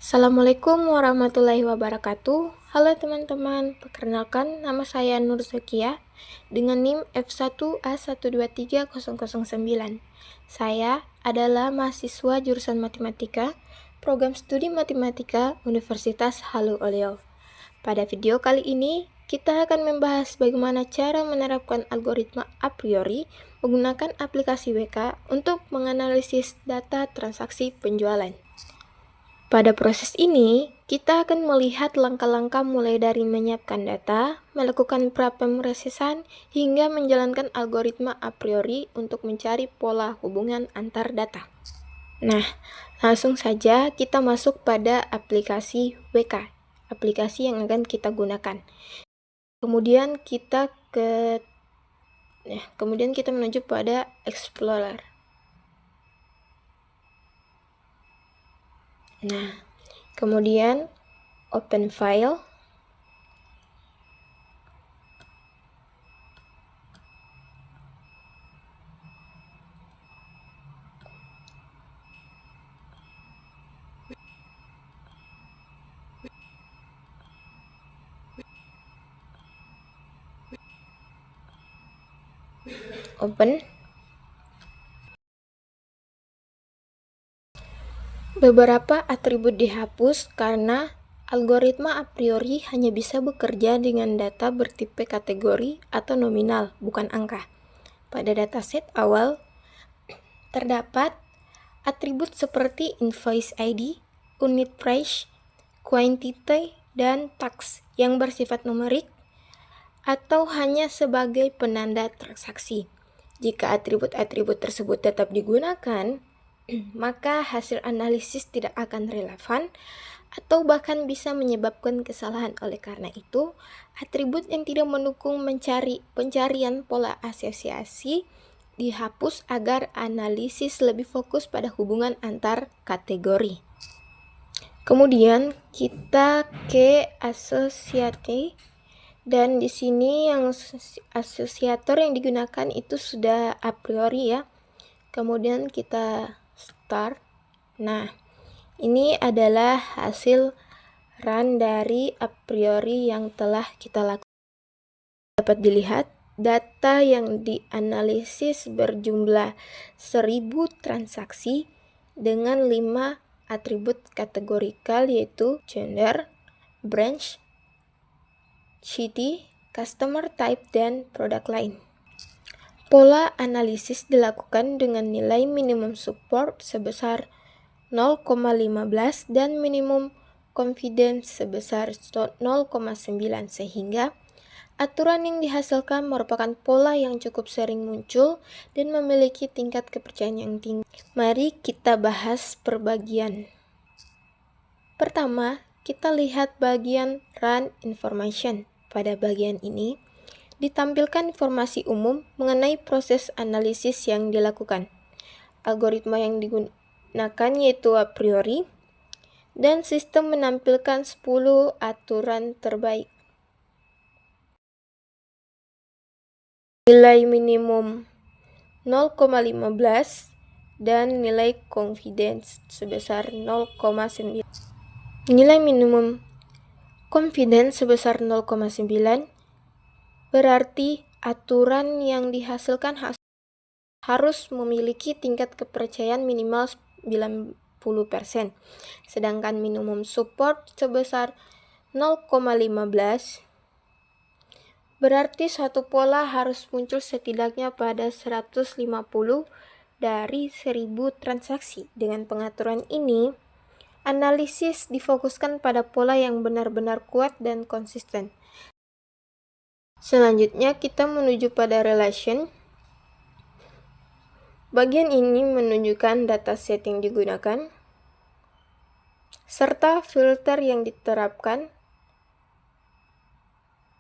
Assalamualaikum warahmatullahi wabarakatuh. Halo teman-teman, perkenalkan nama saya Nur Zakia dengan NIM F1A1230009. Saya adalah mahasiswa jurusan Matematika, Program Studi Matematika Universitas Halu Oleo. Pada video kali ini, kita akan membahas bagaimana cara menerapkan algoritma a priori menggunakan aplikasi WK untuk menganalisis data transaksi penjualan. Pada proses ini, kita akan melihat langkah-langkah mulai dari menyiapkan data, melakukan pra-pemrosesan, hingga menjalankan algoritma a priori untuk mencari pola hubungan antar data. Nah, langsung saja kita masuk pada aplikasi WK, aplikasi yang akan kita gunakan. Kemudian kita menuju pada Explorer. Nah, kemudian open file. Open. Beberapa atribut dihapus karena algoritma a priori hanya bisa bekerja dengan data bertipe kategori atau nominal, bukan angka. Pada dataset awal, terdapat atribut seperti invoice ID, unit price, quantity, dan tax yang bersifat numerik atau hanya sebagai penanda transaksi. Jika atribut-atribut tersebut tetap digunakan, maka hasil analisis tidak akan relevan atau bahkan bisa menyebabkan kesalahan. Oleh karena itu, atribut yang tidak mendukung pencarian pola asosiasi dihapus agar analisis lebih fokus pada hubungan antar kategori. Kemudian kita ke associate, dan di sini yang asosiator yang digunakan itu sudah a priori ya. Kemudian kita start. Nah, ini adalah hasil run dari a priori yang telah kita lakukan. Dapat dilihat, data yang dianalisis berjumlah 1000 transaksi dengan 5 atribut kategorikal, yaitu gender, branch, city, customer type, dan produk lain. Pola analisis dilakukan dengan nilai minimum support sebesar 0,15 dan minimum confidence sebesar 0,9, sehingga aturan yang dihasilkan merupakan pola yang cukup sering muncul dan memiliki tingkat kepercayaan yang tinggi. Mari kita bahas per bagian. Pertama, kita lihat bagian run information. Pada bagian ini, ditampilkan informasi umum mengenai proses analisis yang dilakukan, algoritma yang digunakan yaitu a priori, dan sistem menampilkan 10 aturan terbaik. Nilai minimum 0,15 dan nilai confidence sebesar 0,9. Nilai minimum confidence sebesar 0,9 berarti aturan yang dihasilkan harus memiliki tingkat kepercayaan minimal 90%, sedangkan minimum support sebesar 0,15 berarti suatu pola harus muncul setidaknya pada 150 dari 1000 transaksi. Dengan pengaturan ini, analisis difokuskan pada pola yang benar-benar kuat dan konsisten. Selanjutnya kita menuju pada relation. Bagian ini menunjukkan dataset yang digunakan, serta filter yang diterapkan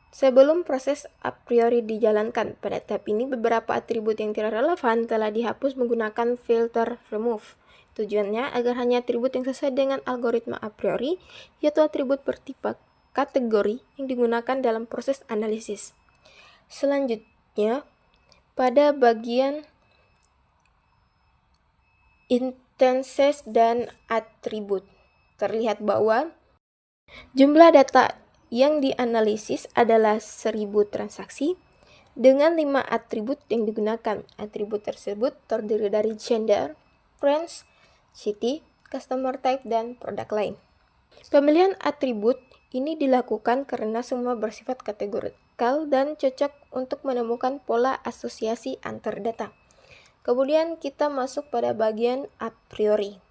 sebelum proses a priori dijalankan. Pada tahap ini, beberapa atribut yang tidak relevan telah dihapus menggunakan filter remove. Tujuannya agar hanya atribut yang sesuai dengan algoritma a priori, yaitu atribut bertipe kategori yang digunakan dalam proses analisis. Selanjutnya, pada bagian instances dan atribut. terlihat bahwa jumlah data yang dianalisis adalah 1000 transaksi dengan 5 atribut yang digunakan. Atribut tersebut terdiri dari gender, branch, city, customer type, dan produk lain. Pemilihan atribut ini dilakukan karena semua bersifat kategorikal dan cocok untuk menemukan pola asosiasi antar data. Kemudian kita masuk pada bagian a priori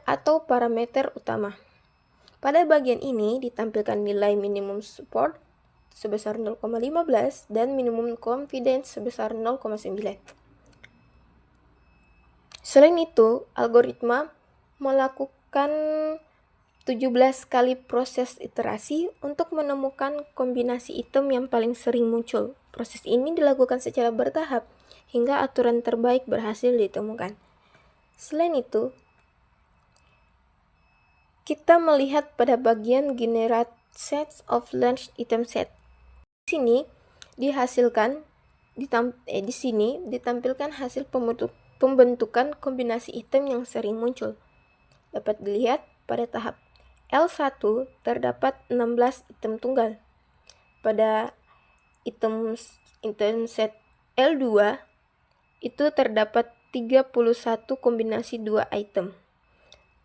atau parameter utama. Pada bagian ini ditampilkan nilai minimum support sebesar 0,15 dan minimum confidence sebesar 0,9. Selain itu, algoritma melakukan 17 kali proses iterasi untuk menemukan kombinasi item yang paling sering muncul. Proses ini dilakukan secara bertahap hingga aturan terbaik berhasil ditemukan. Selain itu, kita melihat pada bagian generate sets of learned item set. Di sini ditampilkan hasil pembentukan kombinasi item yang sering muncul. Dapat dilihat pada tahap L1 terdapat 16 item tunggal. Pada item set L2 itu terdapat 31 kombinasi 2 item.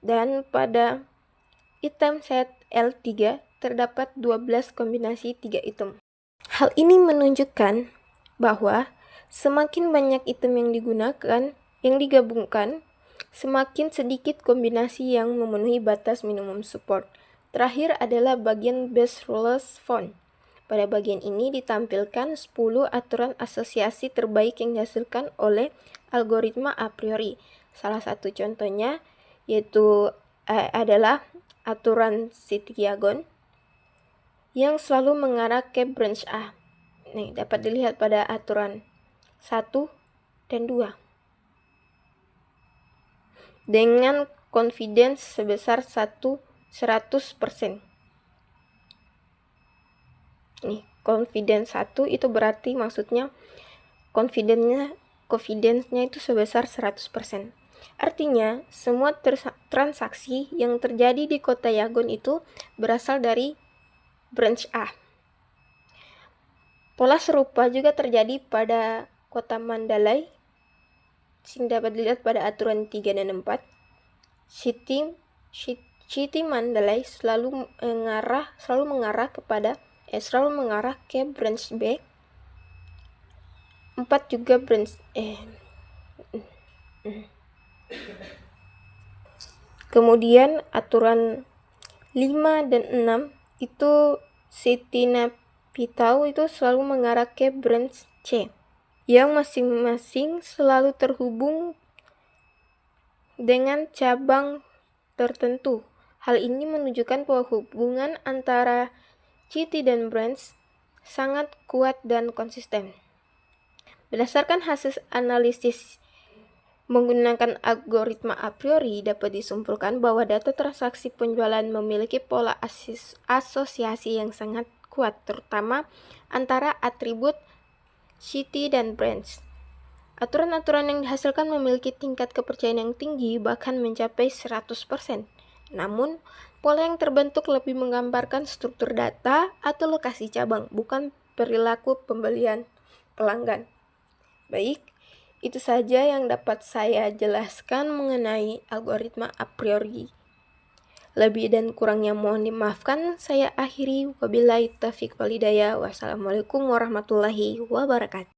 Dan pada item set L3 terdapat 12 kombinasi 3 item. Hal ini menunjukkan bahwa semakin banyak item yang digabungkan, semakin sedikit kombinasi yang memenuhi batas minimum support. Terakhir adalah bagian best rules found. Pada bagian ini ditampilkan 10 aturan asosiasi terbaik yang dihasilkan oleh algoritma a priori. Salah satu contohnya yaitu adalah aturan City-Yagon yang selalu mengarah ke branch A. Nih, dapat dilihat pada aturan 1 dan 2. Dengan confidence sebesar 100%. Nih, confidence 1 itu berarti maksudnya confidence-nya itu sebesar 100%. Artinya, semua transaksi yang terjadi di kota Yagon itu berasal dari branch A. Pola serupa juga terjadi pada kota Mandalay, sehingga dapat dilihat pada aturan 3 dan 4. City Mandalay selalu mengarah ke branch B. 4 juga branch Kemudian aturan 5 dan 6 itu City Napitau itu selalu mengarah ke branch C, yang masing-masing selalu terhubung dengan cabang tertentu. Hal ini menunjukkan bahwa hubungan antara city dan branch sangat kuat dan konsisten. Berdasarkan hasil analisis menggunakan algoritma a priori, dapat disimpulkan bahwa data transaksi penjualan memiliki pola asosiasi yang sangat kuat, terutama antara atribut city dan branch. Aturan-aturan yang dihasilkan memiliki tingkat kepercayaan yang tinggi, bahkan mencapai 100%. Namun, pola yang terbentuk lebih menggambarkan struktur data atau lokasi cabang, bukan perilaku pembelian pelanggan. Baik, itu saja yang dapat saya jelaskan mengenai algoritma a priori. Lebih dan kurangnya mohon dimaafkan. Saya akhiri. Wabillahi taufiq wal hidayah. Wassalamualaikum warahmatullahi wabarakatuh.